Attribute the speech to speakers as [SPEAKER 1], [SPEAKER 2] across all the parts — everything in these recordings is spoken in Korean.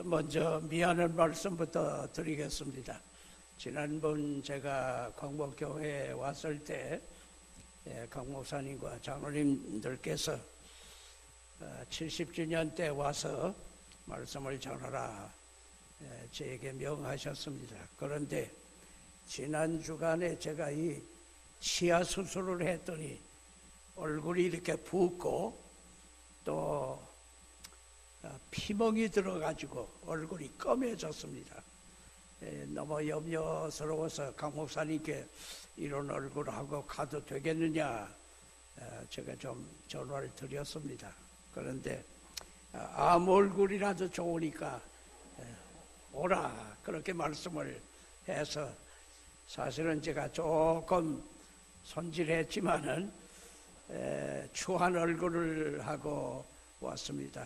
[SPEAKER 1] 먼저 미안한 말씀부터 드리겠습니다. 지난번 제가 광복교회에 왔을 때 강 목사님과 장로님들께서 70주년 때 와서 말씀을 전하라 저에게 명하셨습니다. 그런데 지난 주간에 제가 이 치아 수술을 했더니 얼굴이 이렇게 붓고 또 피멍이 들어가지고 얼굴이 검해졌습니다. 너무 염려스러워서 강 목사님께 이런 얼굴하고 가도 되겠느냐 제가 좀 전화를 드렸습니다. 그런데 아무 얼굴이라도 좋으니까 오라 그렇게 말씀을 해서 사실은 제가 조금 손질했지만은 추한 얼굴을 하고 왔습니다.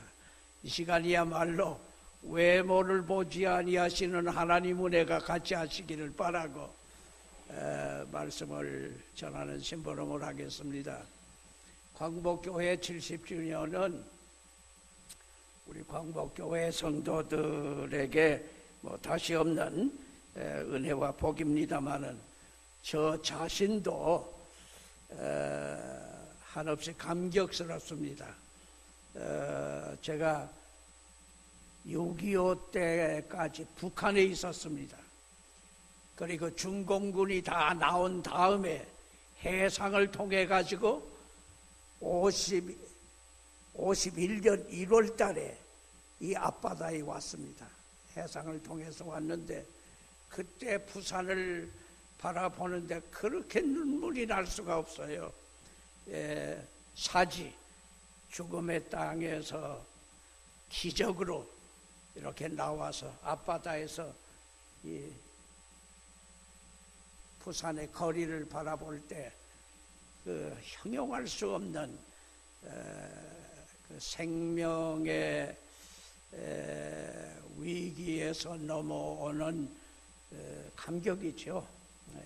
[SPEAKER 1] 이 시간이야말로 외모를 보지 아니하시는 하나님 은혜가 같이 하시기를 바라고 말씀을 전하는 심부름을 하겠습니다. 광복교회 70주년은 우리 광복교회 성도들에게 다시 없는 은혜와 복입니다마는 저 자신도 한없이 감격스럽습니다. 제가 6.25 때까지 북한에 있었습니다. 그리고 중공군이 다 나온 다음에 해상을 통해 가지고 51년 1월 달에 이 앞바다에 왔습니다. 해상을 통해서 왔는데 그때 부산을 바라보는데 그렇게 눈물이 날 수가 없어요. 사지 죽음의 땅에서 기적으로 이렇게 나와서 앞바다에서 이 부산의 거리를 바라볼 때 그 형용할 수 없는 그 생명의 위기에서 넘어오는 감격이죠.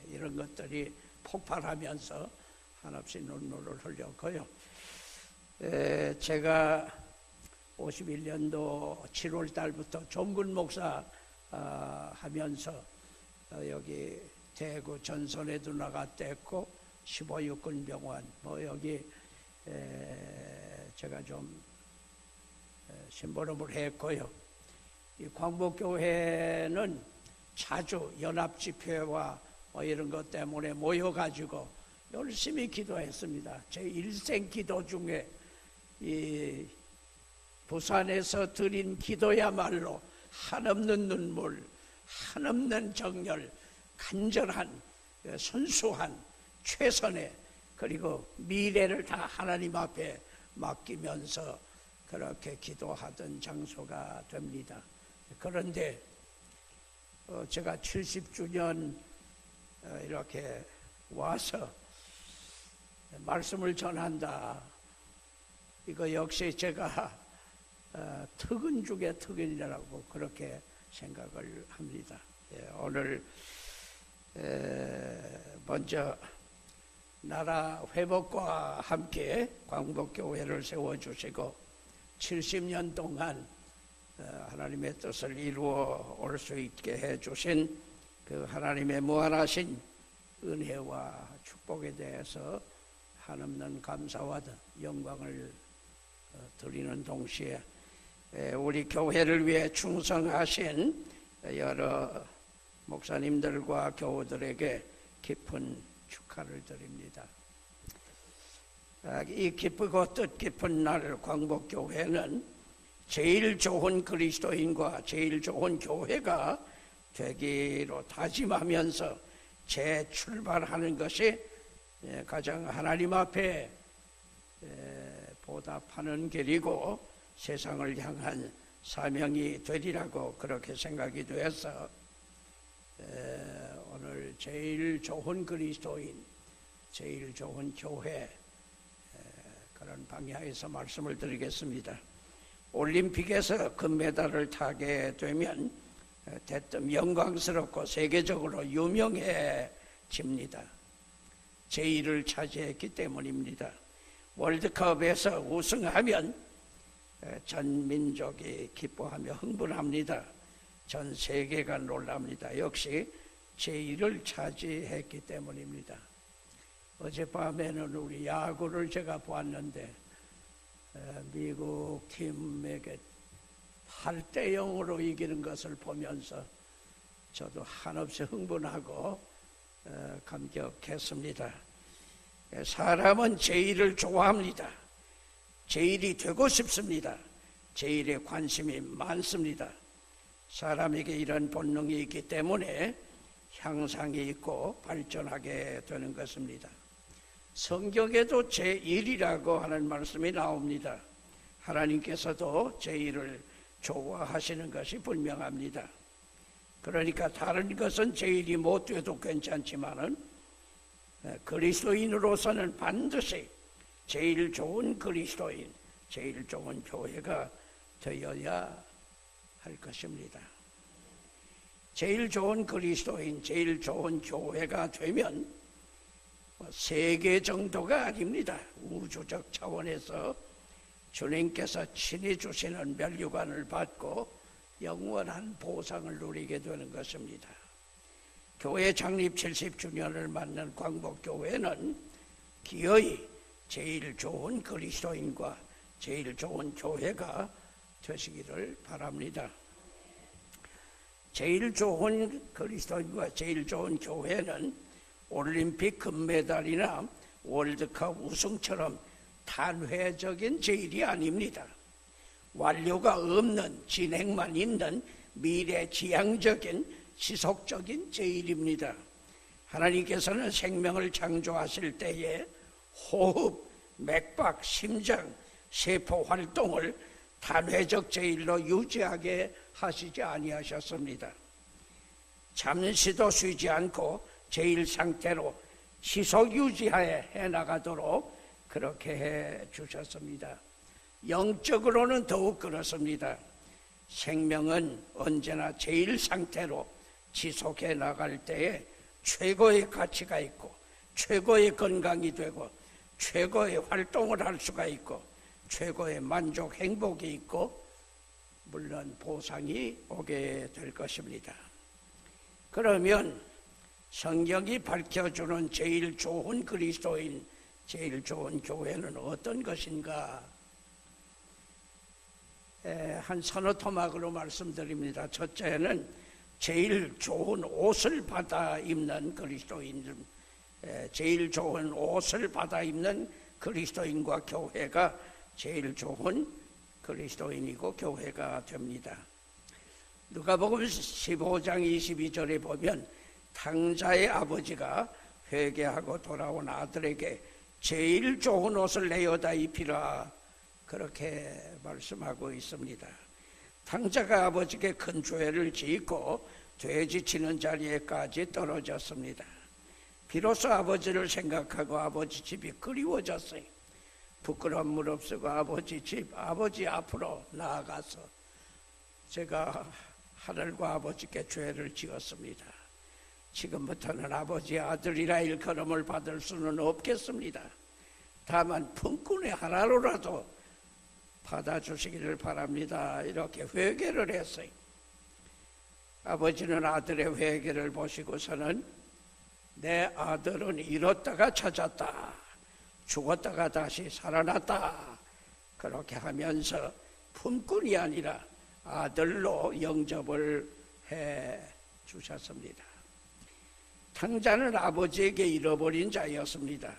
[SPEAKER 1] 이런 것들이 폭발하면서 한없이 눈물을 흘렸고요. 제가 51년도 7월 달부터 종군 목사 하면서 여기 대구 전선에도 나갔댔고 15육군 병원 여기 제가 좀 심부름을 했고요. 이 광복교회는 자주 연합집회와 이런 것 때문에 모여가지고 열심히 기도했습니다. 제 일생 기도 중에 이 부산에서 드린 기도야말로 한없는 눈물, 한없는 정열, 간절한 순수한 최선의 그리고 미래를 다 하나님 앞에 맡기면서 그렇게 기도하던 장소가 됩니다. 그런데 제가 70주년 이렇게 와서 말씀을 전한다. 이거 역시 제가 특은 중에 특은이라고 그렇게 생각을 합니다. 오늘 먼저 나라 회복과 함께 광복교회를 세워주시고 70년 동안 하나님의 뜻을 이루어 올 수 있게 해주신 그 하나님의 무한하신 은혜와 축복에 대해서 한없는 감사와 영광을 드리는 동시에 우리 교회를 위해 충성하신 여러 목사님들과 교우들에게 깊은 축하를 드립니다. 이 기쁘고 뜻깊은 날 광복교회는 제일 좋은 그리스도인과 제일 좋은 교회가 되기로 다짐하면서 재출발하는 것이 가장 하나님 앞에 보답하는 길이고 세상을 향한 사명이 되리라고 그렇게 생각이 되어서 오늘 제일 좋은 그리스도인, 제일 좋은 교회 그런 방향에서 말씀을 드리겠습니다. 올림픽에서 금메달을 타게 되면 대뜸 영광스럽고 세계적으로 유명해집니다. 제1을 차지했기 때문입니다. 월드컵에서 우승하면 전 민족이 기뻐하며 흥분합니다. 전 세계가 놀랍니다. 역시 제1을 차지했기 때문입니다. 어젯밤에는 우리 야구를 제가 보았는데 미국 팀에게 8대 0으로 이기는 것을 보면서 저도 한없이 흥분하고 감격했습니다. 사람은 제1을 좋아합니다. 제1이 되고 싶습니다. 제1에 관심이 많습니다. 사람에게 이런 본능이 있기 때문에 향상이 있고 발전하게 되는 것입니다. 성경에도 제1이라고 하는 말씀이 나옵니다. 하나님께서도 제1을 좋아하시는 것이 분명합니다. 그러니까 다른 것은 제1이 못 돼도 괜찮지만은 그리스도인으로서는 반드시 제일 좋은 그리스도인, 제일 좋은 교회가 되어야 할 것입니다. 제일 좋은 그리스도인, 제일 좋은 교회가 되면 세계 정도가 아닙니다. 우주적 차원에서 주님께서 친히 주시는 멸류관을 받고 영원한 보상을 누리게 되는 것입니다. 교회 창립 70주년을 맞는 광복교회는 기어이 제일 좋은 그리스도인과 제일 좋은 교회가 되시기를 바랍니다. 제일 좋은 그리스도인과 제일 좋은 교회는 올림픽 금메달이나 월드컵 우승처럼 단회적인 제일이 아닙니다. 완료가 없는, 진행만 있는 미래지향적인 지속적인 제일입니다. 하나님께서는 생명을 창조하실 때에 호흡, 맥박, 심장, 세포 활동을 단회적 제일로 유지하게 하시지 아니하셨습니다. 잠시도 쉬지 않고 제일 상태로 지속 유지하에 해나가도록 그렇게 해 주셨습니다. 영적으로는 더욱 그렇습니다. 생명은 언제나 제일 상태로 지속해 나갈 때에 최고의 가치가 있고 최고의 건강이 되고 최고의 활동을 할 수가 있고 최고의 만족, 행복이 있고 물론 보상이 오게 될 것입니다. 그러면 성경이 밝혀주는 제일 좋은 그리스도인, 제일 좋은 교회는 어떤 것인가? 한 서너 토막으로 말씀드립니다. 첫째는 제일 좋은 옷을 받아 입는 그리스도인, 제일 좋은 옷을 받아 입는 그리스도인과 교회가 제일 좋은 그리스도인이고 교회가 됩니다. 누가복음 15장 22절에 보면 탕자의 아버지가 회개하고 돌아온 아들에게 제일 좋은 옷을 내어다 입히라, 그렇게 말씀하고 있습니다. 탕자가 아버지께 큰 죄를 짓고 돼지 치는 자리에까지 떨어졌습니다. 비로소 아버지를 생각하고 아버지 집이 그리워졌어요. 부끄러움 무릅쓰고 아버지 집, 아버지 앞으로 나아가서 제가 하늘과 아버지께 죄를 지었습니다. 지금부터는 아버지의 아들이라 일컬음을 받을 수는 없겠습니다. 다만 품꾼의 하나로라도 받아주시기를 바랍니다. 이렇게 회개를 했어요. 아버지는 아들의 회개를 보시고서는 내 아들은 잃었다가 찾았다, 죽었다가 다시 살아났다, 그렇게 하면서 품꾼이 아니라 아들로 영접을 해 주셨습니다. 탕자는 아버지에게 잃어버린 자였습니다.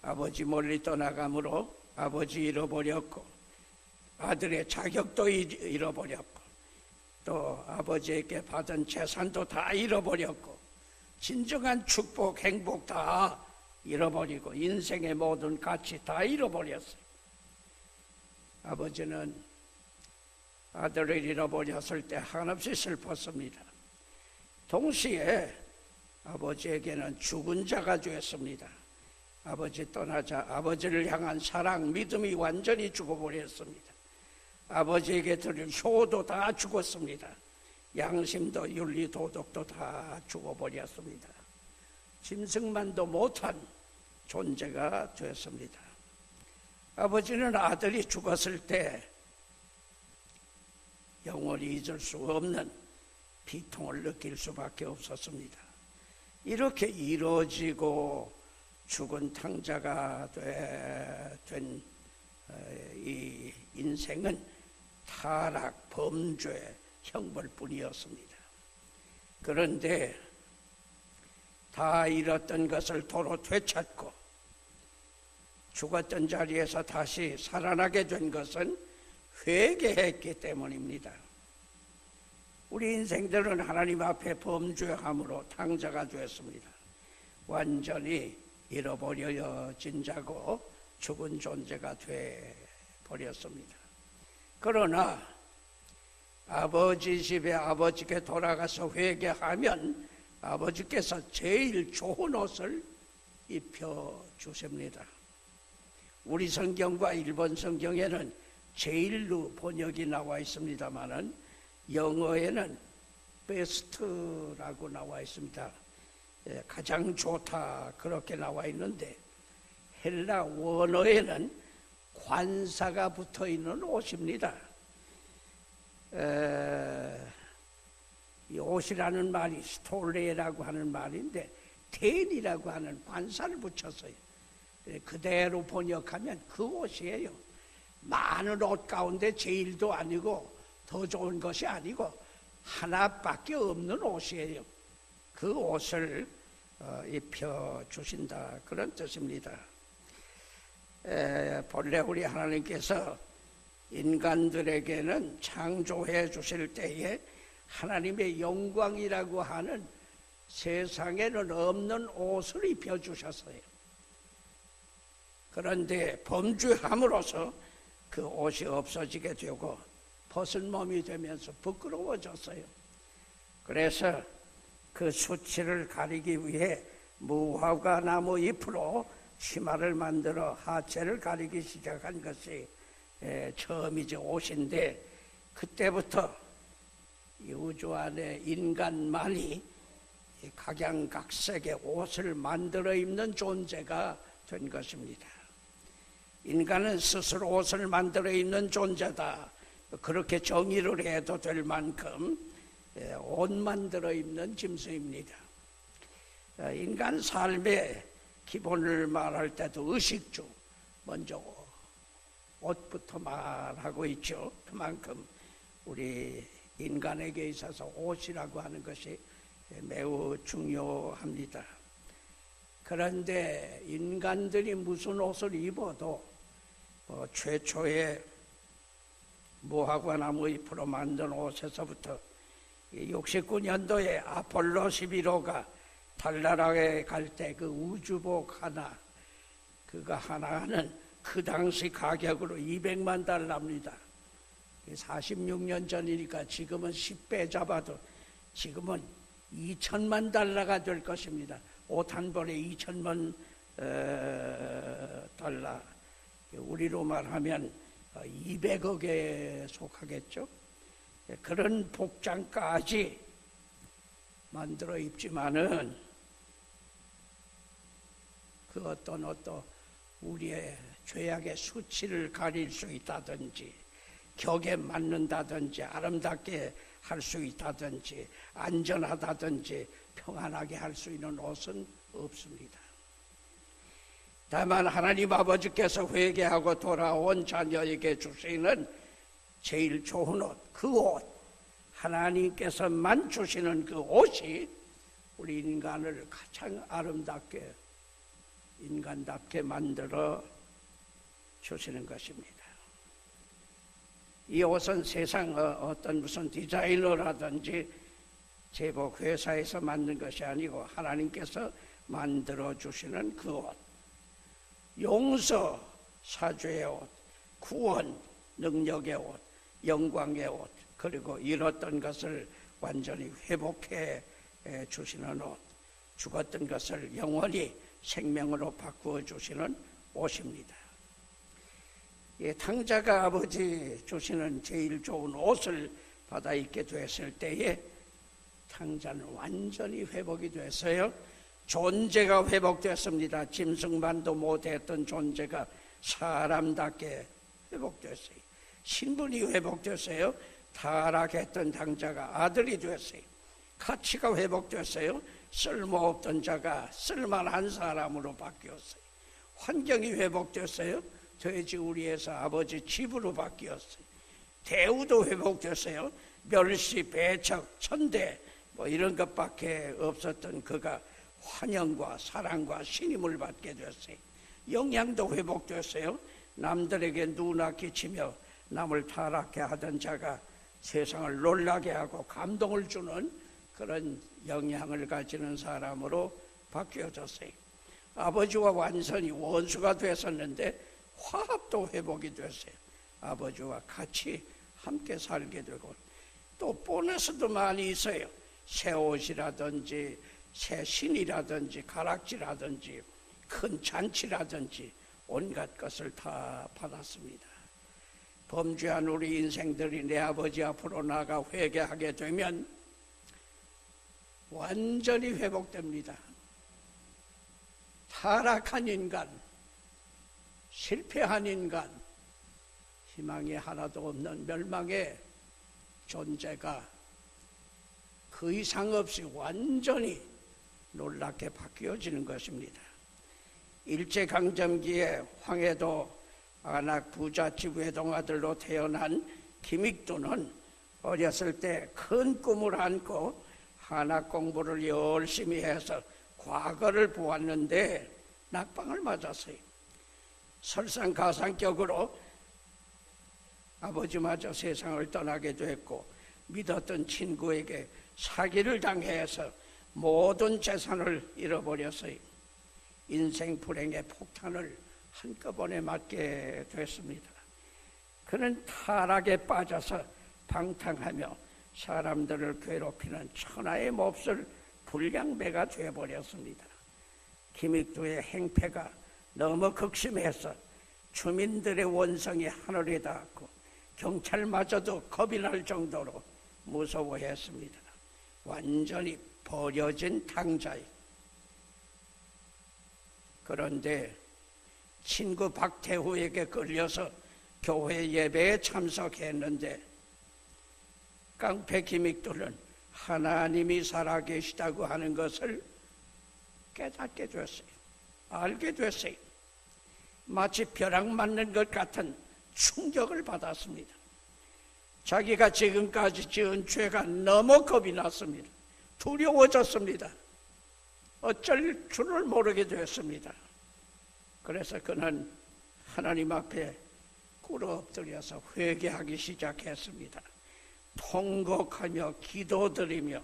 [SPEAKER 1] 아버지 멀리 떠나감으로 아버지 잃어버렸고 아들의 자격도 잃어버렸고 또 아버지에게 받은 재산도 다 잃어버렸고 진정한 축복, 행복 다 잃어버리고 인생의 모든 가치 다 잃어버렸어요. 아버지는 아들을 잃어버렸을 때 한없이 슬펐습니다. 동시에 아버지에게는 죽은 자가 되었습니다. 아버지 떠나자 아버지를 향한 사랑, 믿음이 완전히 죽어버렸습니다. 아버지에게 드릴 효도 다 죽었습니다. 양심도 윤리, 도덕도 다 죽어버렸습니다. 짐승만도 못한 존재가 되었습니다. 아버지는 아들이 죽었을 때 영원히 잊을 수 없는 비통을 느낄 수밖에 없었습니다. 이렇게 이루어지고 죽은 탕자가 된 이 인생은 타락, 범죄, 형벌뿐이었습니다. 그런데 다 잃었던 것을 도로 되찾고 죽었던 자리에서 다시 살아나게 된 것은 회개했기 때문입니다. 우리 인생들은 하나님 앞에 범죄함으로 탕자가 되었습니다. 완전히 잃어버려진 자고 죽은 존재가 되어버렸습니다. 그러나 아버지 집에 아버지께 돌아가서 회개하면 아버지께서 제일 좋은 옷을 입혀주십니다. 우리 성경과 일본 성경에는 제일로 번역이 나와 있습니다마는 영어에는 베스트라고 나와 있습니다. 가장 좋다 그렇게 나와 있는데 헬라 원어에는 관사가 붙어 있는 옷입니다. 이 옷이라는 말이 스톨레라고 하는 말인데 텐이라고 하는 관사를 붙였어요. 그대로 번역하면 그 옷이에요. 많은 옷 가운데 제일도 아니고 더 좋은 것이 아니고 하나밖에 없는 옷이에요. 그 옷을 입혀주신다 그런 뜻입니다. 본래 우리 하나님께서 인간들에게는 창조해 주실 때에 하나님의 영광이라고 하는 세상에는 없는 옷을 입혀주셨어요. 그런데 범죄함으로써 그 옷이 없어지게 되고 벗은 몸이 되면서 부끄러워졌어요. 그래서 그 수치를 가리기 위해 무화과 나무 잎으로 치마를 만들어 하체를 가리기 시작한 것이 처음이죠. 옷인데 그때부터 이 우주 안에 인간만이 각양각색의 옷을 만들어 입는 존재가 된 것입니다. 인간은 스스로 옷을 만들어 입는 존재다. 그렇게 정의를 해도 될 만큼 옷 만들어 입는 짐승입니다. 인간 삶의 기본을 말할 때도 의식주, 먼저 옷부터 말하고 있죠. 그만큼 우리 인간에게 있어서 옷이라고 하는 것이 매우 중요합니다. 그런데 인간들이 무슨 옷을 입어도 최초의 무화과 나무 잎으로 만든 옷에서부터 69년도에 아폴로 11호가 달나라에 갈 때 그 우주복 하나, 그거 하나는 그 당시 가격으로 200만 달러입니다. 46년 전이니까 지금은 10배 잡아도 지금은 2천만 달러가 될 것입니다. 옷 한 벌에 2천만 달러. 우리로 말하면 200억에 속하겠죠. 그런 복장까지 만들어 입지만은 그 어떤 우리의 죄악의 수치를 가릴 수 있다든지 격에 맞는다든지 아름답게 할 수 있다든지 안전하다든지 평안하게 할 수 있는 옷은 없습니다. 다만 하나님 아버지께서 회개하고 돌아온 자녀에게 주시는 제일 좋은 옷, 그 옷, 하나님께서만 주시는 그 옷이 우리 인간을 가장 아름답게 인간답게 만들어 주시는 것입니다. 이 옷은 세상 어떤 무슨 디자이너라든지 제복 회사에서 만든 것이 아니고 하나님께서 만들어 주시는 그 옷, 용서, 사죄의 옷, 구원, 능력의 옷, 영광의 옷, 그리고 잃었던 것을 완전히 회복해 주시는 옷, 죽었던 것을 영원히 생명으로 바꾸어 주시는 옷입니다. 탕자가 아버지 주시는 제일 좋은 옷을 받아 입게 됐을 때에 탕자는 완전히 회복이 됐어요. 존재가 회복됐습니다. 짐승만도 못했던 존재가 사람답게 회복됐어요. 신분이 회복됐어요. 타락했던 당자가 아들이 되었어요. 가치가 회복됐어요. 쓸모없던 자가 쓸만한 사람으로 바뀌었어요. 환경이 회복됐어요. 돼지우리에서 아버지 집으로 바뀌었어요. 대우도 회복됐어요. 멸시, 배척, 천대 뭐 이런 것밖에 없었던 그가 환영과 사랑과 신임을 받게 됐어요. 영양도 회복됐어요. 남들에게 누나게 치며 남을 타락해 하던 자가 세상을 놀라게 하고 감동을 주는 그런 영향을 가지는 사람으로 바뀌어졌어요. 아버지와 완전히 원수가 됐었는데 화합도 회복이 됐어요. 아버지와 같이 함께 살게 되고, 또 보너스도 많이 있어요. 새 옷이라든지 새 신이라든지 가락지라든지 큰 잔치라든지 온갖 것을 다 받았습니다. 범죄한 우리 인생들이 내 아버지 앞으로 나가 회개하게 되면 완전히 회복됩니다. 타락한 인간, 실패한 인간, 희망이 하나도 없는 멸망의 존재가 그 이상 없이 완전히 놀랍게 바뀌어지는 것입니다. 일제강점기에 황해도 안악 부잣집 외동아들로 태어난 김익두는 어렸을 때 큰 꿈을 안고 한학 공부를 열심히 해서 과거를 보았는데 낙방을 맞았어요. 설상가상격으로 아버지마저 세상을 떠나게 됐고, 믿었던 친구에게 사기를 당해서 모든 재산을 잃어버렸어요. 인생 불행의 폭탄을 한꺼번에 맞게 됐습니다. 그는 타락에 빠져서 방탕하며 사람들을 괴롭히는 천하의 몹쓸 불량배가 되어버렸습니다. 김익두의 행패가 너무 극심해서 주민들의 원성이 하늘에 닿았고 경찰마저도 겁이 날 정도로 무서워했습니다. 완전히 버려진 당자예요. 그런데 친구 박태후에게 끌려서 교회 예배에 참석했는데 깡패 김익두는 하나님이 살아계시다고 하는 것을 깨닫게 됐어요. 알게 됐어요. 마치 벼락 맞는 것 같은 충격을 받았습니다. 자기가 지금까지 지은 죄가 너무 겁이 났습니다. 두려워졌습니다. 어쩔 줄을 모르게 됐습니다. 그래서 그는 하나님 앞에 꿇어 엎드려서 회개하기 시작했습니다. 통곡하며 기도드리며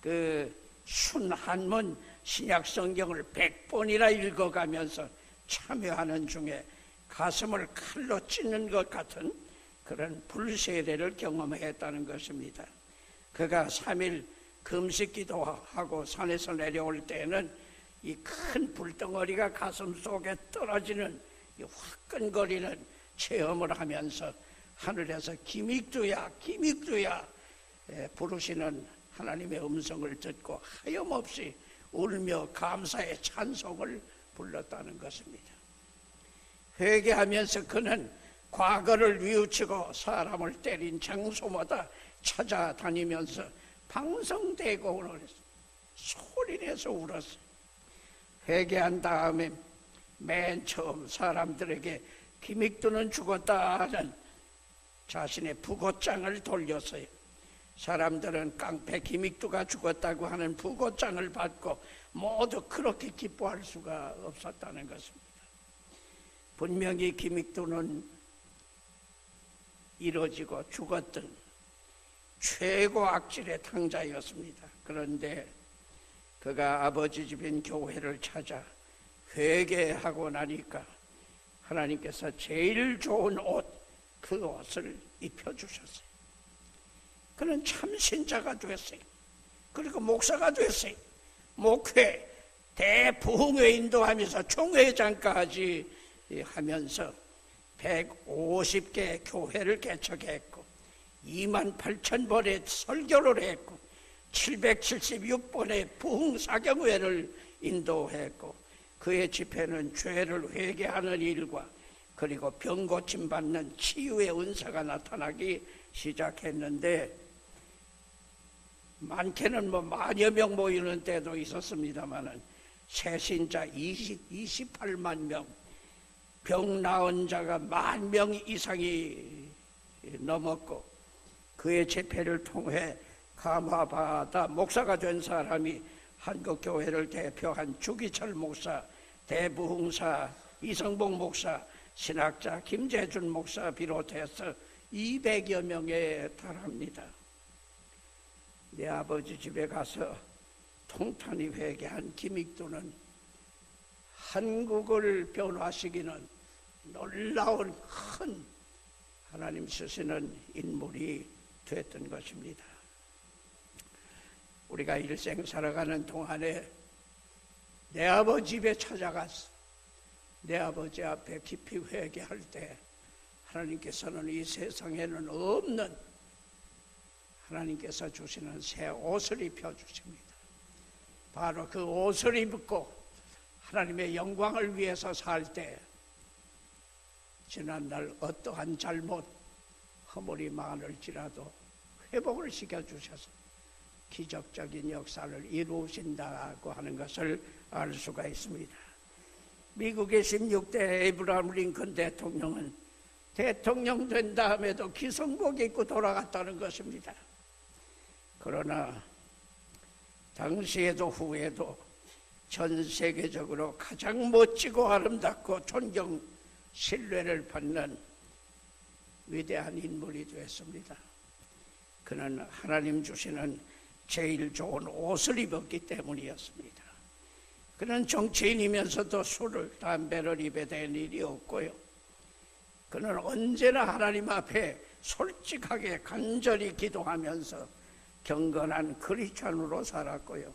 [SPEAKER 1] 그 순한문 신약 성경을 100번이나 읽어가면서 참여하는 중에 가슴을 칼로 찢는 것 같은 그런 불세례를 경험했다는 것입니다. 그가 3일 금식 기도하고 산에서 내려올 때는 이 큰 불덩어리가 가슴 속에 떨어지는 이 화끈거리는 체험을 하면서 하늘에서 김익두야 김익두야 부르시는 하나님의 음성을 듣고 하염없이 울며 감사의 찬송을 불렀다는 것입니다. 회개하면서 그는 과거를 뉘우치고 사람을 때린 장소마다 찾아다니면서 방성대고 울었어요. 소리내서 울었어요. 회개한 다음에 맨 처음 사람들에게 김익두는 죽었다 하는 자신의 부고장을 돌렸어요. 사람들은 깡패 김익두가 죽었다고 하는 부고장을 받고 모두 그렇게 기뻐할 수가 없었다는 것입니다. 분명히 김익두는 이루어지고 죽었던 최고 악질의 탕자였습니다. 그런데 그가 아버지 집인 교회를 찾아 회개하고 나니까 하나님께서 제일 좋은 옷, 그 옷을 입혀주셨어요. 그는 참 신자가 됐어요. 그리고 목사가 됐어요. 목회, 대부흥회 인도하면서 총회장까지 하면서 150개 교회를 개척했고 28,000번의 설교를 했고 776번의 부흥사경회를 인도했고 그의 집회는 죄를 회개하는 일과 그리고 병 고침 받는 치유의 은사가 나타나기 시작했는데 많게는 뭐 만여 명 모이는 때도 있었습니다만은 새신자 28만 명, 병 나은 자가 10,000명 이상이 넘었고, 그의 집회를 통해 감화받아 목사가 된 사람이 한국교회를 대표한 주기철 목사, 대부흥사 이성복 목사, 신학자 김재준 목사 비롯해서 200여 명에 달합니다. 내 아버지 집에 가서 통탄히 회개한 김익도는 한국을 변화시키는 놀라운 큰 하나님 쓰시는 인물이 됐던 것입니다. 우리가 일생 살아가는 동안에 내 아버지 집에 찾아가서 내 아버지 앞에 깊이 회개할 때 하나님께서는 이 세상에는 없는 하나님께서 주시는 새 옷을 입혀주십니다. 바로 그 옷을 입고 하나님의 영광을 위해서 살 때 지난날 어떠한 잘못 허물이 많을지라도 회복을 시켜주셔서 기적적인 역사를 이루신다고 하는 것을 알 수가 있습니다. 미국의 16대 에이브라함 링컨 대통령은 대통령 된 다음에도 기성복 입고 돌아갔다는 것입니다. 그러나 당시에도 후에도 전 세계적으로 가장 멋지고 아름답고 존경, 신뢰를 받는 위대한 인물이 되었습니다. 그는 하나님 주시는 제일 좋은 옷을 입었기 때문이었습니다. 그는 정치인이면서도 술을, 담배를 입에 댄 일이 없고요. 그는 언제나 하나님 앞에 솔직하게 간절히 기도하면서 경건한 크리스찬으로 살았고요.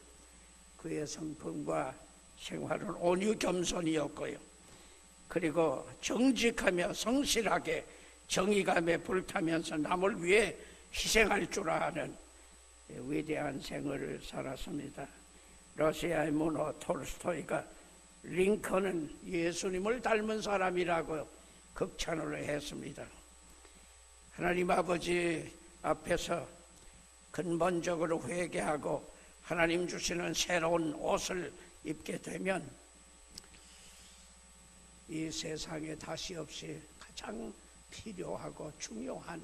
[SPEAKER 1] 그의 성품과 생활은 온유 겸손이었고요. 그리고 정직하며 성실하게 정의감에 불타면서 남을 위해 희생할 줄 아는 위대한 생을 살았습니다. 러시아의 문호 톨스토이가 링컨은 예수님을 닮은 사람이라고 극찬을 했습니다. 하나님 아버지 앞에서 근본적으로 회개하고 하나님 주시는 새로운 옷을 입게 되면 이 세상에 다시 없이 가장 필요하고 중요한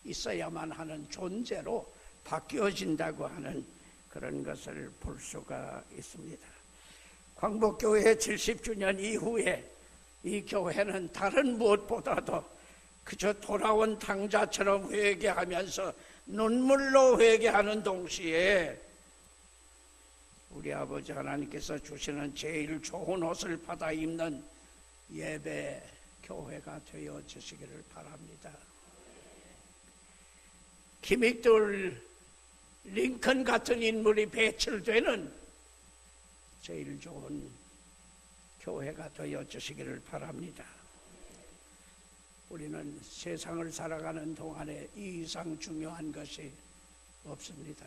[SPEAKER 1] 있어야만 하는 존재로 바뀌어진다고 하는 그런 것을 볼 수가 있습니다. 광복교회 70주년 이후에 이 교회는 다른 무엇보다도 그저 돌아온 탕자처럼 회개하면서 눈물로 회개하는 동시에 우리 아버지 하나님께서 주시는 제일 좋은 옷을 받아 입는 예배 교회가 되어 주시기를 바랍니다. 김익돌, 링컨 같은 인물이 배출되는 제일 좋은 교회가 되어 주시기를 바랍니다. 우리는 세상을 살아가는 동안에 이 이상 중요한 것이 없습니다.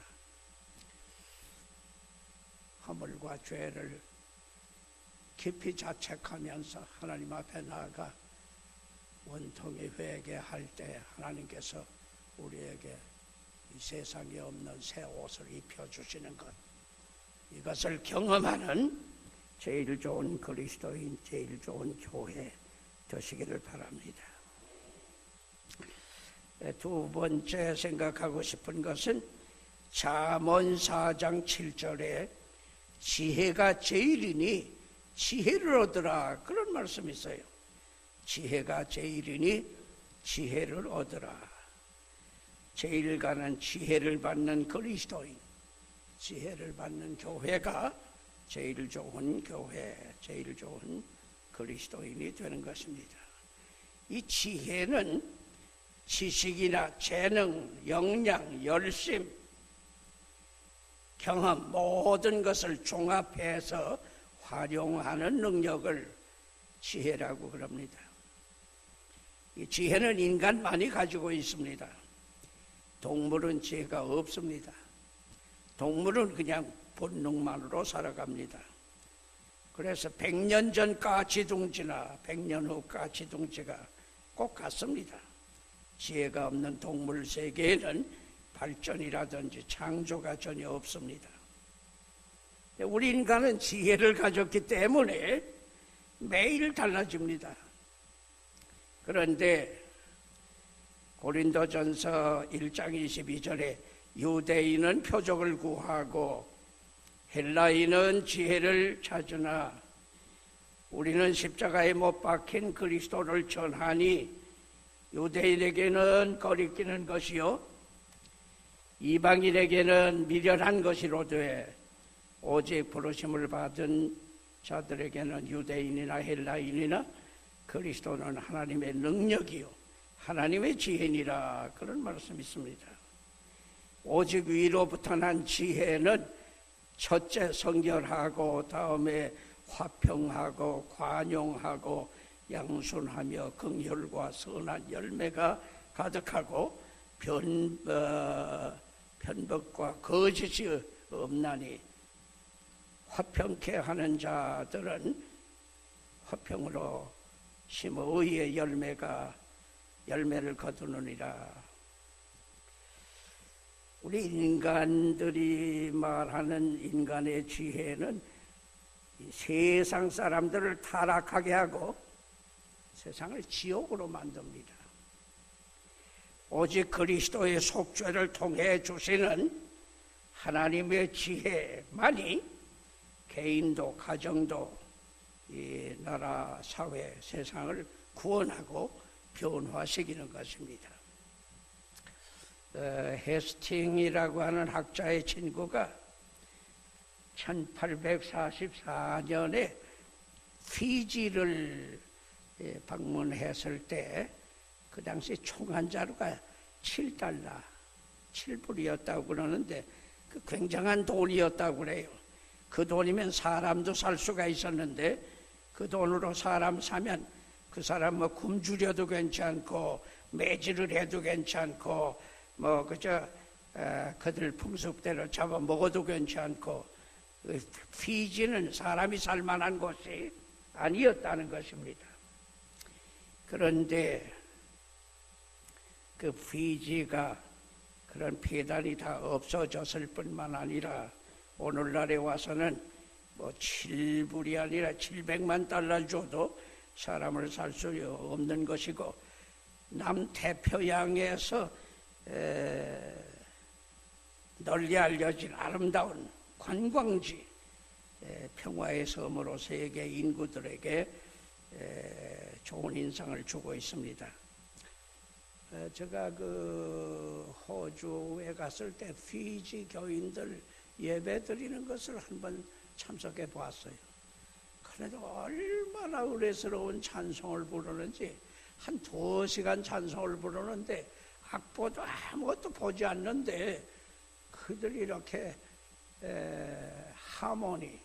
[SPEAKER 1] 허물과 죄를 깊이 자책하면서 하나님 앞에 나아가 원통이 회개할 때 하나님께서 우리에게 이 세상에 없는 새 옷을 입혀주시는 것, 이것을 경험하는 제일 좋은 그리스도인, 제일 좋은 교회 되시기를 바랍니다. 두 번째 생각하고 싶은 것은 잠언 4장 7절에 지혜가 제일이니 지혜를 얻으라, 그런 말씀이 있어요. 지혜가 제일이니 지혜를 얻으라. 제일가는 지혜를 받는 그리스도인, 지혜를 받는 교회가 제일 좋은 교회, 제일 좋은 그리스도인이 되는 것입니다. 이 지혜는 지식이나 재능, 역량, 열심, 경험, 모든 것을 종합해서 활용하는 능력을 지혜라고 그럽니다. 이 지혜는 인간만이 가지고 있습니다. 동물은 지혜가 없습니다. 동물은 그냥 본능만으로 살아갑니다. 그래서 100년 전 까치둥지나 100년 후 까치둥지가 꼭 같습니다. 지혜가 없는 동물 세계에는 발전이라든지 창조가 전혀 없습니다. 우리 인간은 지혜를 가졌기 때문에 매일 달라집니다. 그런데 고린도전서 1장 22절에 유대인은 표적을 구하고 헬라인은 지혜를 찾으나 우리는 십자가에 못 박힌 그리스도를 전하니 유대인에게는 거리끼는 것이요 이방인에게는 미련한 것이로되 오직 부르심을 받은 자들에게는 유대인이나 헬라인이나 그리스도는 하나님의 능력이요 하나님의 지혜니라, 그런 말씀이 있습니다. 오직 위로부터 난 지혜는 첫째 성결하고 다음에 화평하고 관용하고 양순하며 긍휼과 선한 열매가 가득하고 편법과 거짓이 없나니 화평케 하는 자들은 화평으로 심어 의의 열매를 거두느니라. 우리 인간들이 말하는 인간의 지혜는 세상 사람들을 타락하게 하고 세상을 지옥으로 만듭니다. 오직 그리스도의 속죄를 통해 주시는 하나님의 지혜만이 개인도 가정도 이 나라 사회 세상을 구원하고 변화시키는 것입니다. 헤스팅이라고 하는 학자의 친구가 1844년에 피지를 방문했을 때 그 당시 총 한 자루가 $7, 7불이었다고 그러는데 그 굉장한 돈이었다고 그래요. 그 돈이면 사람도 살 수가 있었는데 그 돈으로 사람 사면 그 사람 뭐 굶주려도 괜찮고 매질을 해도 괜찮고 뭐 그저 그들 풍습대로 잡아 먹어도 괜찮고 피지는 사람이 살만한 곳이 아니었다는 것입니다. 그런데 그 피지가 그런 폐단이 다 없어졌을 뿐만 아니라 오늘날에 와서는 뭐 7불이 아니라 $700만 줘도 사람을 살 수 없는 것이고 남태평양에서 널리 알려진 아름다운 관광지 평화의 섬으로 세계 인구들에게 좋은 인상을 주고 있습니다. 제가 그 호주에 갔을 때 피지 교인들 예배 드리는 것을 한번 참석해 보았어요. 그래도 얼마나 의뢰스러운 찬송을 부르는지 한 2시간 찬송을 부르는데 악보도 아무것도 보지 않는데 그들이 이렇게 하모니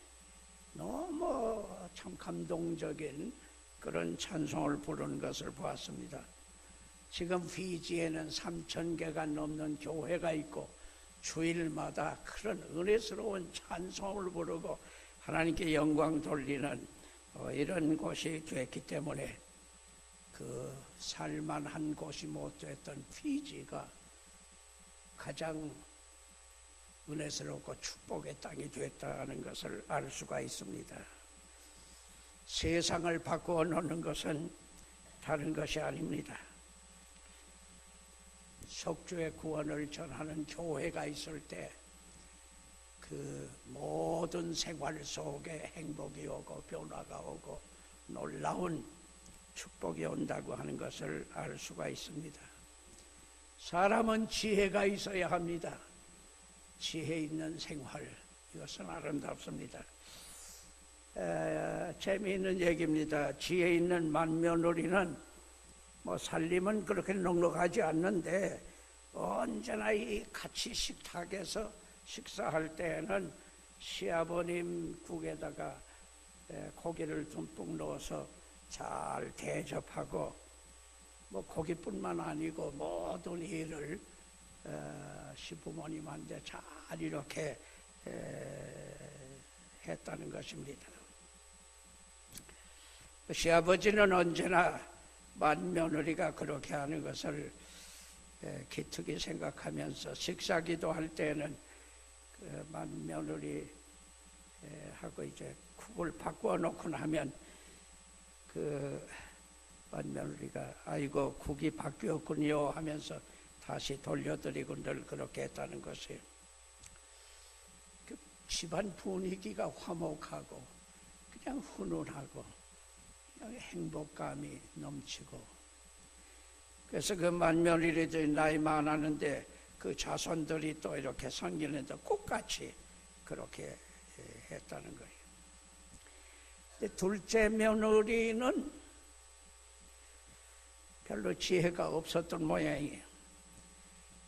[SPEAKER 1] 너무 참 감동적인 그런 찬송을 부르는 것을 보았습니다. 지금 피지에는 3,000개가 넘는 교회가 있고 주일마다 그런 은혜스러운 찬송을 부르고 하나님께 영광 돌리는 이런 곳이 됐기 때문에 그 살만한 곳이 못 됐던 피지가 가장 은혜스럽고 축복의 땅이 됐다는 것을 알 수가 있습니다. 세상을 바꾸어 놓는 것은 다른 것이 아닙니다. 속죄의 구원을 전하는 교회가 있을 때 그 모든 생활 속에 행복이 오고 변화가 오고 놀라운 축복이 온다고 하는 것을 알 수가 있습니다. 사람은 지혜가 있어야 합니다. 지혜 있는 생활, 이것은 아름답습니다. 재미있는 얘기입니다. 지혜 있는 맏며느리는 뭐 살림은 그렇게 넉넉하지 않는데 언제나 이 같이 식탁에서 식사할 때에는 시아버님 국에다가 고기를 듬뿍 넣어서 잘 대접하고 뭐 고기뿐만 아니고 모든 일을 시부모님한테 잘 이렇게 했다는 것입니다. 시아버지는 언제나 맏며느리가 그렇게 하는 것을 기특이 생각하면서 식사기도 할 때는 그 맏며느리 하고 이제 국을 바꾸어 놓고 나면 그 맏며느리가 아이고 국이 바뀌었군요 하면서 다시 돌려드리고 늘 그렇게 했다는 것이에요. 그 집안 분위기가 화목하고 그냥 훈훈하고 그냥 행복감이 넘치고, 그래서 그 맏며느리들이 나이 많았는데 그 자손들이 또 이렇게 섬기는데 똑같이 그렇게 했다는 거예요. 근데 둘째 며느리는 별로 지혜가 없었던 모양이에요.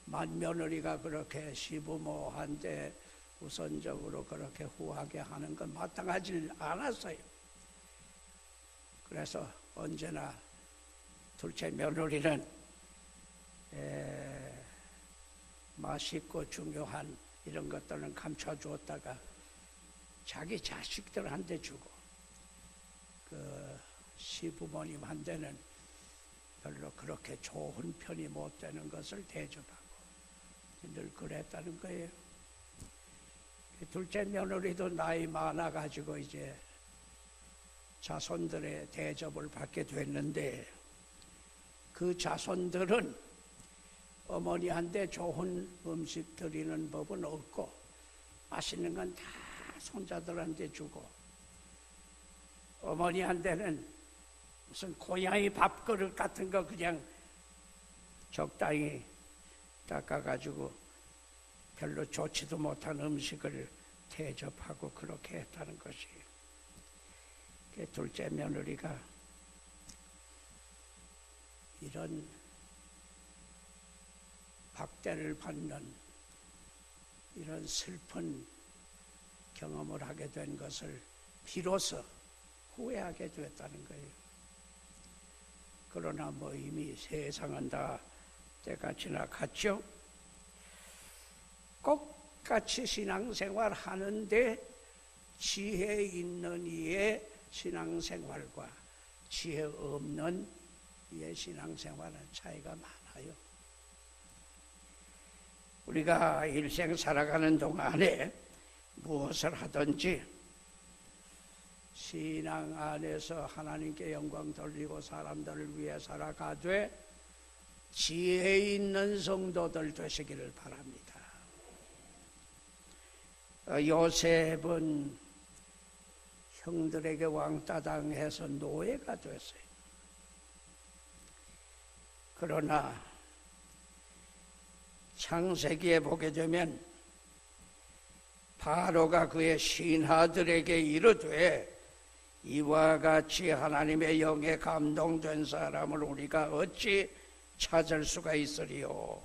[SPEAKER 1] 맏며느리가 그렇게 시부모한테 우선적으로 그렇게 후하게 하는 건 마땅하지 않았어요. 그래서 언제나 둘째 며느리는 맛있고 중요한 이런 것들은 감춰주었다가 자기 자식들한테 주고 그 시부모님한테는 별로 그렇게 좋은 편이 못 되는 것을 대접하고 늘 그랬다는 거예요. 둘째 며느리도 나이 많아가지고 이제 자손들의 대접을 받게 됐는데 그 자손들은 어머니한테 좋은 음식 드리는 법은 없고 맛있는 건 다 손자들한테 주고, 어머니한테는 무슨 고양이 밥그릇 같은 거 그냥 적당히 닦아가지고 별로 좋지도 못한 음식을 대접하고 그렇게 했다는 것이에요. 둘째 며느리가 이런 박대를 받는 이런 슬픈 경험을 하게 된 것을 비로소 후회하게 됐다는 거예요. 그러나 뭐 이미 세상은 다 때가 지나갔죠. 똑같이 신앙생활 하는데 지혜 있는 이의 신앙생활과 지혜 없는 이의 신앙생활은 차이가 많아요. 우리가 일생 살아가는 동안에 무엇을 하든지 신앙 안에서 하나님께 영광 돌리고 사람들을 위해 살아가되 지혜 있는 성도들 되시기를 바랍니다. 요셉은 형들에게 왕따 당해서 노예가 됐어요. 그러나 창세기에 보게 되면 바로가 그의 신하들에게 이르되 이와 같이 하나님의 영에 감동된 사람을 우리가 어찌 찾을 수가 있으리요.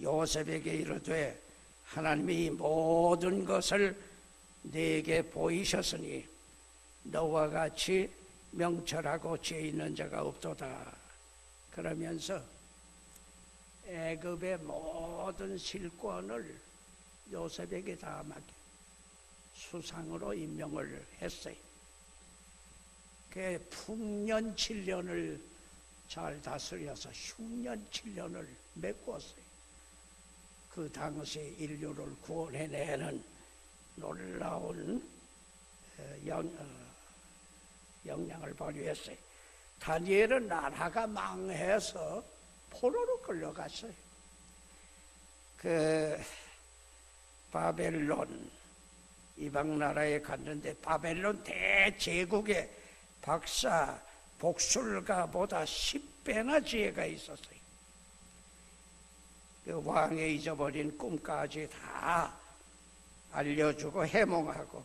[SPEAKER 1] 요셉에게 이르되 하나님이 모든 것을 네게 보이셨으니 너와 같이 명철하고 지혜 있는 자가 없도다. 그러면서 애굽의 모든 실권을 요셉에게 다 맡겨 수상으로 임명을 했어요. 그 풍년 7년을 잘 다스려서 흉년 7년을 메꿨어요. 그 당시 인류를 구원해내는 놀라운 역량을 발휘했어요. 다니엘은 나라가 망해서 포로로 끌려갔어요. 그 바벨론 이방 나라에 갔는데 바벨론 대제국의 박사 복술가보다 10배나 지혜가 있었어요. 그 왕의 잊어버린 꿈까지 다 알려주고 해몽하고,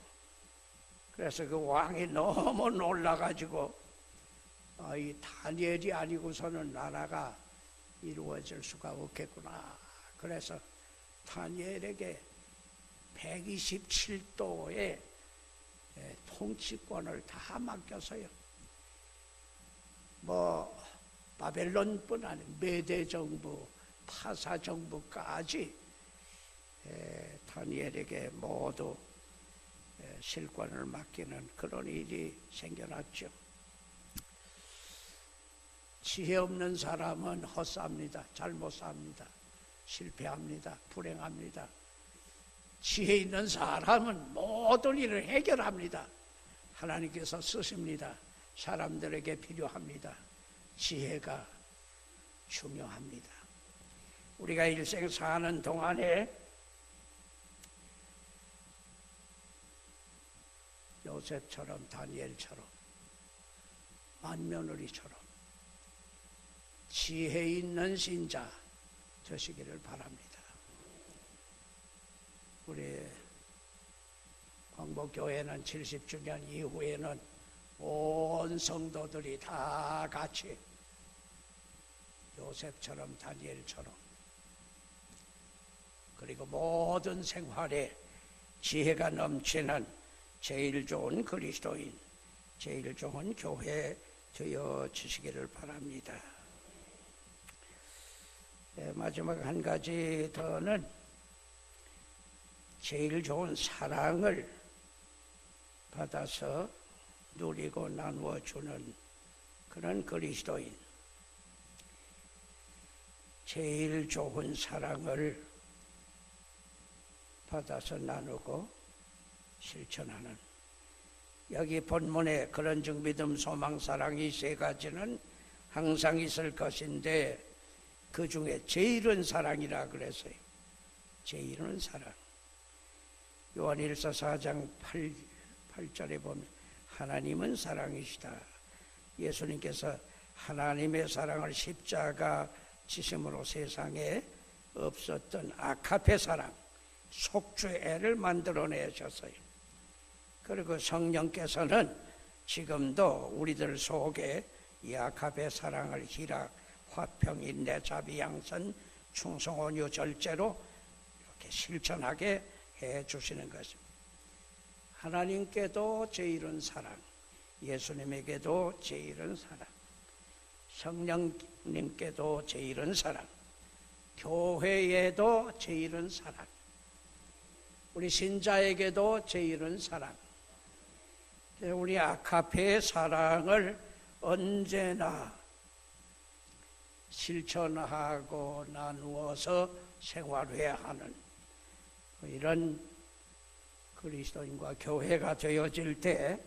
[SPEAKER 1] 그래서 그 왕이 너무 놀라가지고 이 다니엘이 아니고서는 나라가 이루어질 수가 없겠구나. 그래서 다니엘에게 127도의 통치권을 다 맡겼어요. 뭐 바벨론뿐 아니고 메대 정부, 파사 정부까지 다니엘에게 모두 실권을 맡기는 그런 일이 생겨났죠. 지혜 없는 사람은 헛삽니다. 잘못 삽니다. 실패합니다. 불행합니다. 지혜 있는 사람은 모든 일을 해결합니다. 하나님께서 쓰십니다. 사람들에게 필요합니다. 지혜가 중요합니다. 우리가 일생 사는 동안에 요셉처럼, 다니엘처럼, 만며느리처럼 지혜 있는 신자 되시기를 바랍니다. 우리 광복교회는 70주년 이후에는 온 성도들이 다 같이 요셉처럼, 다니엘처럼, 그리고 모든 생활에 지혜가 넘치는 제일 좋은 그리스도인, 제일 좋은 교회 되어 주시기를 바랍니다. 마지막 한 가지 더는 제일 좋은 사랑을 받아서 누리고 나누어 주는 그런 그리스도인, 제일 좋은 사랑을 받아서 나누고 실천하는, 여기 본문에 그런 즉 믿음, 소망, 사랑이 세 가지는 항상 있을 것인데 그 중에 제일은 사랑이라 그랬어요. 제일은 사랑. 요한일서 4장 8절에 보면 하나님은 사랑이시다. 예수님께서 하나님의 사랑을 십자가 지심으로 세상에 없었던 아카페 사랑, 속주의 애를 만들어내셨어요. 그리고 성령께서는 지금도 우리들 속에 이 아카페 사랑을 희락, 화평, 인내, 자비, 양선, 충성, 온유, 절제로 이렇게 실천하게 해주시는 것입니다. 하나님께도 제일은 사랑, 예수님에게도 제일은 사랑, 성령님께도 제일은 사랑, 교회에도 제일은 사랑, 우리 신자에게도 제일은 사랑. 우리 아카페의 사랑을 언제나 실천하고 나누어서 생활해야 하는 이런 그리스도인과 교회가 되어질 때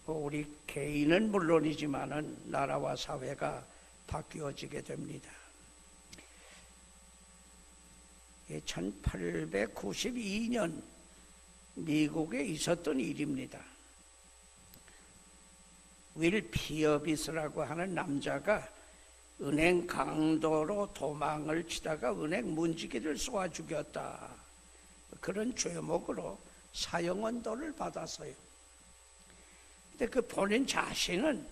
[SPEAKER 1] 우리 개인은 물론이지만은 나라와 사회가 바뀌어지게 됩니다. 1892년 미국에 있었던 일입니다. 윌 피어비스라고 하는 남자가 은행 강도로 도망을 치다가 은행 문지기를 쏘아 죽였다. 그런 죄목으로 사형언도를 받았어요. 근데 그 본인 자신은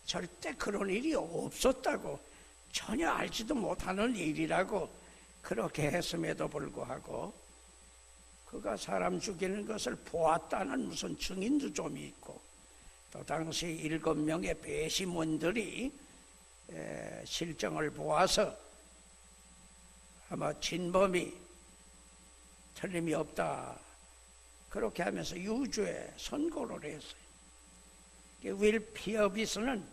[SPEAKER 1] 절대 그런 일이 없었다고, 전혀 알지도 못하는 일이라고 그렇게 했음에도 불구하고 그가 사람 죽이는 것을 보았다는 무슨 증인도 좀 있고, 또 당시 7명의 배심원들이 실정을 보아서 아마 진범이 틀림이 없다 그렇게 하면서 유죄 선고를 했어요. 윌 피어비스는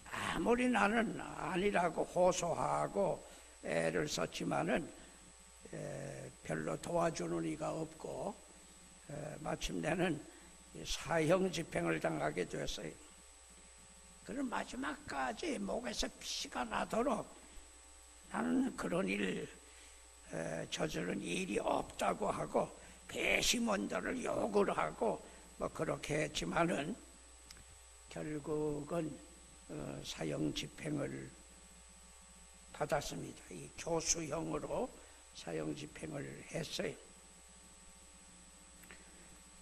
[SPEAKER 1] 아무리 나는 아니라고 호소하고 애를 썼지만은 별로 도와주는 이가 없고 마침내는 사형 집행을 당하게 됐어요. 그는 마지막까지 목에서 피가 나도록 나는 그런 일 저지른 일이 없다고 하고 배심원들을 욕을 하고 뭐 그렇게 했지만은 결국은 사형 집행을 받았습니다. 이 교수형으로 사형 집행을 했어요.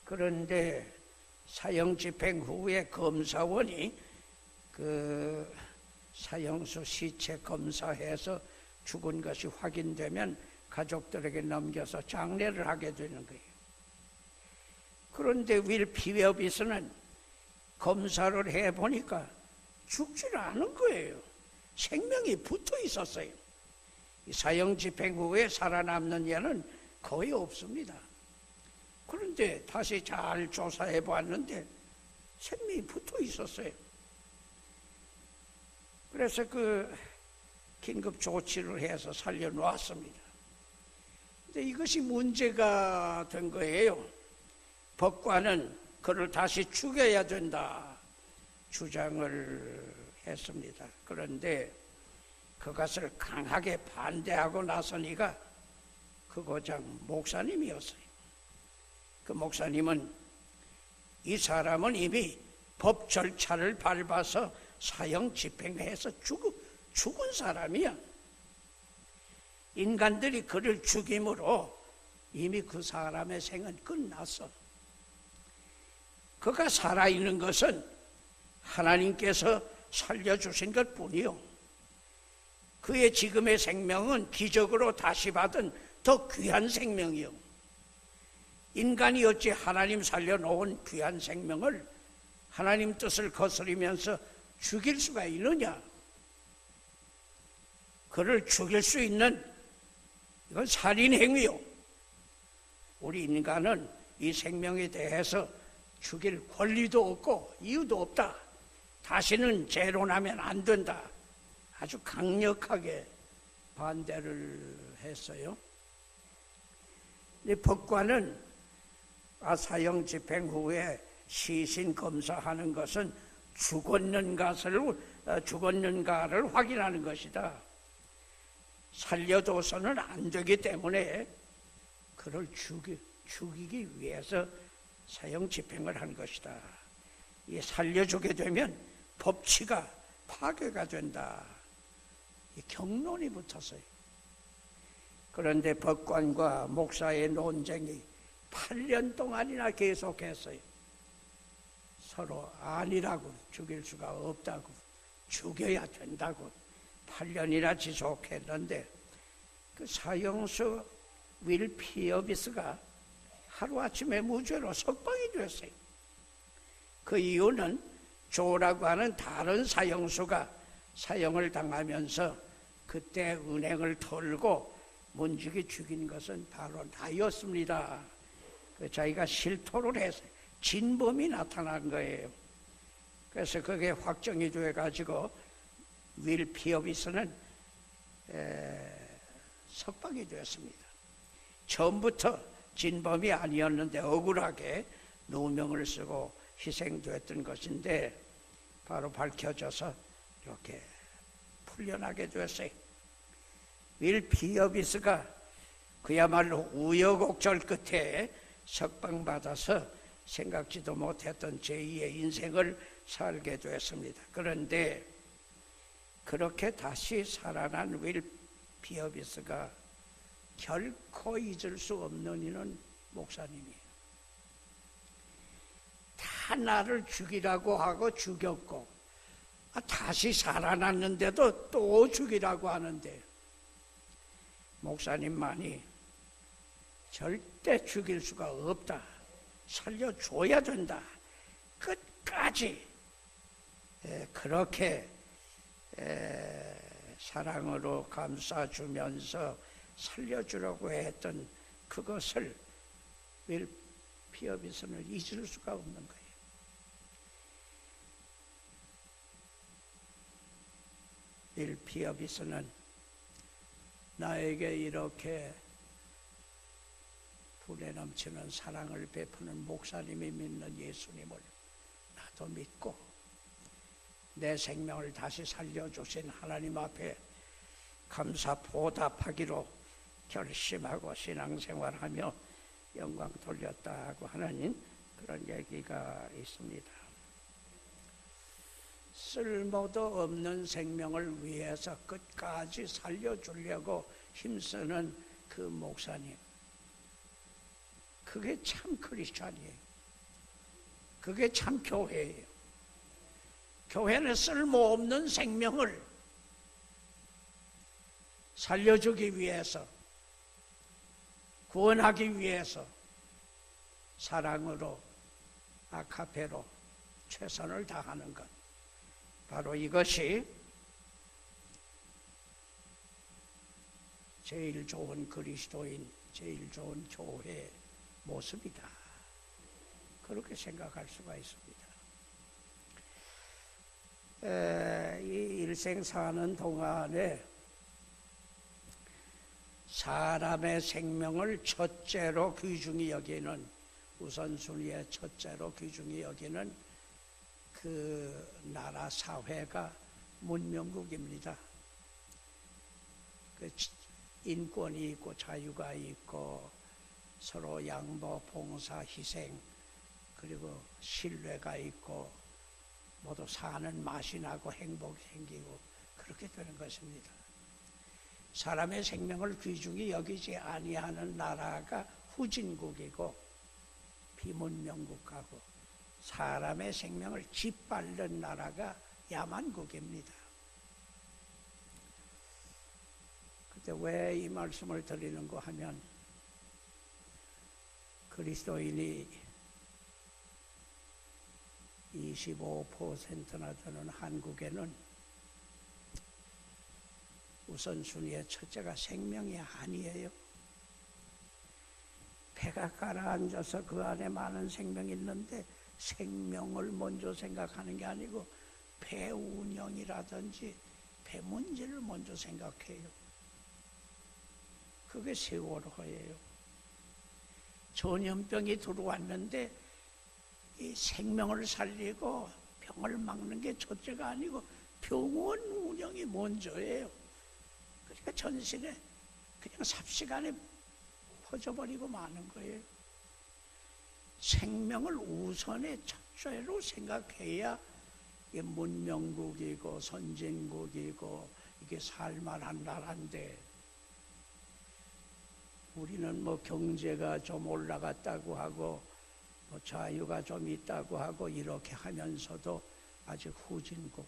[SPEAKER 1] 그런데 사형 집행 후에 검사원이 그 사형수 시체 검사해서 죽은 것이 확인되면 가족들에게 넘겨서 장례를 하게 되는 거예요. 그런데 윌 피어비스는 검사를 해보니까 죽지를 않은 거예요. 생명이 붙어 있었어요. 사형 집행 후에 살아남는 예는 거의 없습니다. 그런데 다시 잘 조사해 보았는데 생명이 붙어 있었어요. 그래서 그 긴급 조치를 해서 살려놓았습니다. 근데 이것이 문제가 된 거예요. 법관은 그를 다시 죽여야 된다 주장을 했습니다. 그런데 그것을 강하게 반대하고 나서니까 그 고장 목사님이었어요. 그 목사님은 이 사람은 이미 법 절차를 밟아서 사형 집행해서 죽은 사람이야. 인간들이 그를 죽임으로 이미 그 사람의 생은 끝났어. 그가 살아있는 것은 하나님께서 살려주신 것 뿐이요. 그의 지금의 생명은 기적으로 다시 받은 더 귀한 생명이요. 인간이 어찌 하나님 살려놓은 귀한 생명을 하나님 뜻을 거스리면서 죽일 수가 있느냐? 그를 죽일 수 있는 이건 살인행위요. 우리 인간은 이 생명에 대해서 죽일 권리도 없고 이유도 없다. 다시는 재론하면 안 된다. 아주 강력하게 반대를 했어요. 법관은 사형 집행 후에 시신 검사하는 것은 죽었는가를 확인하는 것이다. 살려둬서는 안 되기 때문에 그를 죽이기 위해서 사형 집행을 한 것이다. 이 살려주게 되면 법치가 파괴가 된다. 이 경론이 붙었어요. 그런데 법관과 목사의 논쟁이 8년 동안이나 계속했어요. 서로 아니라고, 죽일 수가 없다고, 죽여야 된다고 8년이나 지속했는데 그 사형수 윌 피어비스가 하루아침에 무죄로 석방이 됐어요. 그 이유는 조라고 하는 다른 사형수가 사형을 당하면서 그때 은행을 털고 문지기 죽인 것은 바로 나였습니다. 자기가 실토를 해서 진범이 나타난 거예요. 그래서 그게 확정이 돼가지고 윌 피어비스는 석방이 되었습니다. 처음부터 진범이 아니었는데 억울하게 누명을 쓰고 희생됐던 것인데 바로 밝혀져서 이렇게 풀려나게 됐어요. 윌 피어비스가 그야말로 우여곡절 끝에 석방받아서 생각지도 못했던 제2의 인생을 살게 됐습니다. 그런데 그렇게 다시 살아난 윌 피어비스가 결코 잊을 수 없는 이는 목사님이에요. 다 나를 죽이라고 하고 죽였고 다시 살아났는데도 또 죽이라고 하는데 목사님만이 절대 죽일 수가 없다. 살려줘야 된다. 끝까지 그렇게 사랑으로 감싸주면서 살려주려고 했던 그것을 윌 피어비스는 잊을 수가 없는 거예요. 윌 피어비스는 나에게 이렇게 불에 넘치는 사랑을 베푸는 목사님이 믿는 예수님을 나도 믿고 내 생명을 다시 살려주신 하나님 앞에 감사 보답하기로 결심하고 신앙생활하며 영광 돌렸다고 하는 그런 얘기가 있습니다. 쓸모도 없는 생명을 위해서 끝까지 살려주려고 힘쓰는 그 목사님, 그게 참 크리스찬이에요. 그게 참 교회예요. 교회는 쓸모없는 생명을 살려주기 위해서, 구원하기 위해서 사랑으로 아카페로 최선을 다하는 것, 바로 이것이 제일 좋은 그리스도인, 제일 좋은 교회의 모습이다. 그렇게 생각할 수가 있습니다. 이 일생 사는 동안에 사람의 생명을 첫째로 귀중히 여기는, 우선순위의 첫째로 귀중히 여기는 그 나라 사회가 문명국입니다. 그 인권이 있고 자유가 있고 서로 양보, 봉사, 희생, 그리고 신뢰가 있고 모두 사는 맛이 나고 행복이 생기고 그렇게 되는 것입니다. 사람의 생명을 귀중히 여기지 아니하는 나라가 후진국이고 비문명국하고, 사람의 생명을 짓밟는 나라가 야만국입니다. 근데 왜 이 말씀을 드리는가 하면, 그리스도인이 25%나 되는 한국에는 우선순위의 첫째가 생명이 아니에요. 배가 가라앉아서 그 안에 많은 생명이 있는데 생명을 먼저 생각하는 게 아니고 배 운영이라든지 배 문제를 먼저 생각해요. 그게 세월호예요. 전염병이 들어왔는데 이 생명을 살리고 병을 막는 게 첫째가 아니고 병원 운영이 먼저예요. 그러니까 전신에 그냥 삽시간에 퍼져버리고 마는 거예요. 생명을 우선의 첫째로 생각해야 이게 문명국이고 선진국이고 이게 살만한 나라인데, 우리는 뭐 경제가 좀 올라갔다고 하고 뭐 자유가 좀 있다고 하고 이렇게 하면서도 아직 후진국,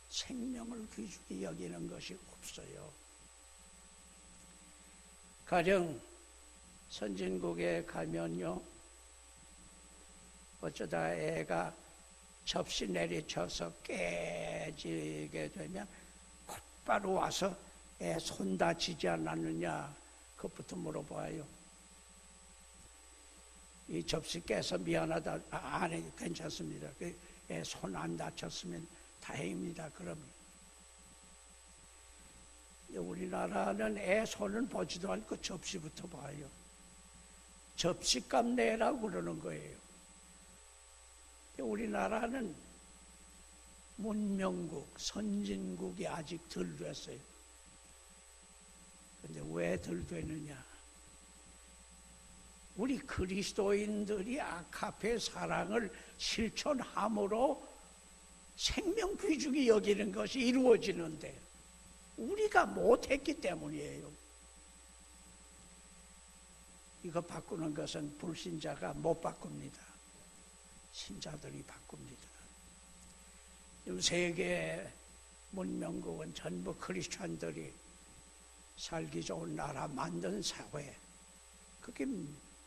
[SPEAKER 1] 생명을 귀중히 여기는 것이 없어요. 가령 선진국에 가면요, 어쩌다 애가 접시 내리쳐서 깨지게 되면 곧바로 와서 애 손 다치지 않았느냐, 그것부터 물어봐요. 이 접시 깨서 미안하다, 아니 괜찮습니다. 애 손 안 다쳤으면 다행입니다. 그럼 우리나라는 애 손은 보지도 않고 접시부터 봐요. 접시값 내라고 그러는 거예요. 우리나라는 문명국, 선진국이 아직 덜 됐어요. 그런데 왜 덜 되느냐? 우리 그리스도인들이 아카페 사랑을 실천함으로 생명 귀중히 여기는 것이 이루어지는데 우리가 못했기 때문이에요. 이거 바꾸는 것은 불신자가 못 바꿉니다. 신자들이 바꿉니다. 지금 세계 문명국은 전부 크리스찬들이 살기 좋은 나라 만든 사회, 그게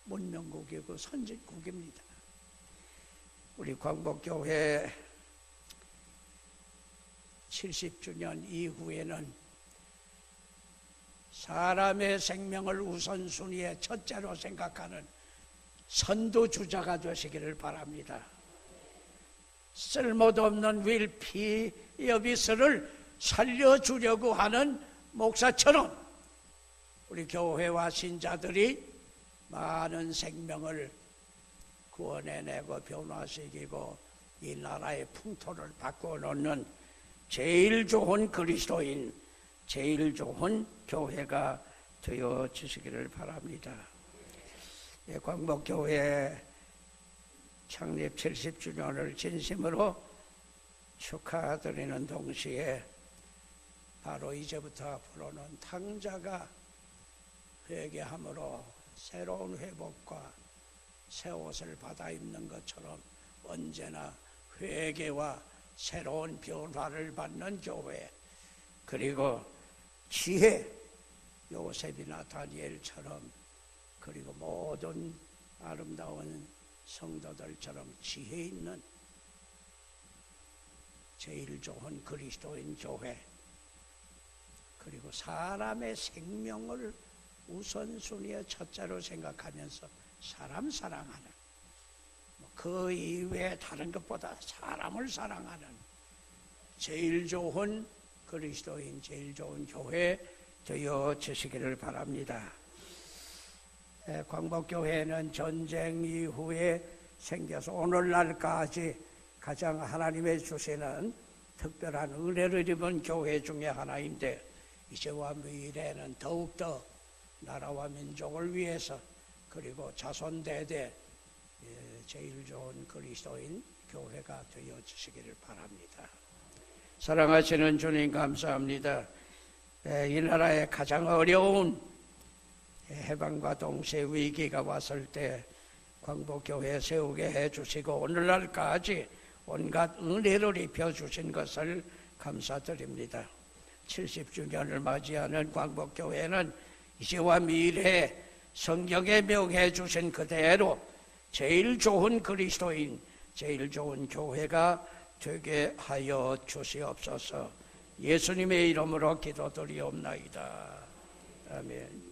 [SPEAKER 1] 문명국이고 선진국입니다. 우리 광복교회 70주년 이후에는 사람의 생명을 우선순위의 첫째로 생각하는 선두주자가 되시기를 바랍니다. 쓸모도 없는 윌피 여비스를 살려주려고 하는 목사처럼 우리 교회와 신자들이 많은 생명을 구원해내고 변화시키고 이 나라의 풍토를 바꿔놓는 제일 좋은 그리스도인, 제일 좋은 교회가 되어주시기를 바랍니다. 광복교회 창립 70주년을 진심으로 축하드리는 동시에 바로 이제부터 앞으로는 탕자가 회개함으로 새로운 회복과 새 옷을 받아 입는 것처럼 언제나 회개와 새로운 변화를 받는 교회, 그리고 지혜, 요셉이나 다니엘처럼, 그리고 모든 아름다운 성도들처럼 지혜 있는 제일 좋은 그리스도인 교회, 그리고 사람의 생명을 우선순위의 첫째로 생각하면서 사람 사랑하는, 그 이외에 다른 것보다 사람을 사랑하는 제일 좋은 그리스도인, 제일 좋은 교회 되어 주시기를 바랍니다. 광복교회는 전쟁 이후에 생겨서 오늘날까지 가장 하나님의 주시는 특별한 은혜를 입은 교회 중에 하나인데, 이제와 미래에는 더욱더 나라와 민족을 위해서 그리고 자손대대 제일 좋은 그리스도인 교회가 되어 주시기를 바랍니다. 사랑하시는 주님, 감사합니다. 이 나라에 가장 어려운 해방과 동시에 위기가 왔을 때 광복교회 세우게 해주시고 오늘날까지 온갖 은혜를 입혀주신 것을 감사드립니다. 70주년을 맞이하는 광복교회는 이제와 미래에 성경에 명해 주신 그대로 제일 좋은 그리스도인, 제일 좋은 교회가 되게 하여 주시옵소서. 예수님의 이름으로 기도드리옵나이다. 아멘.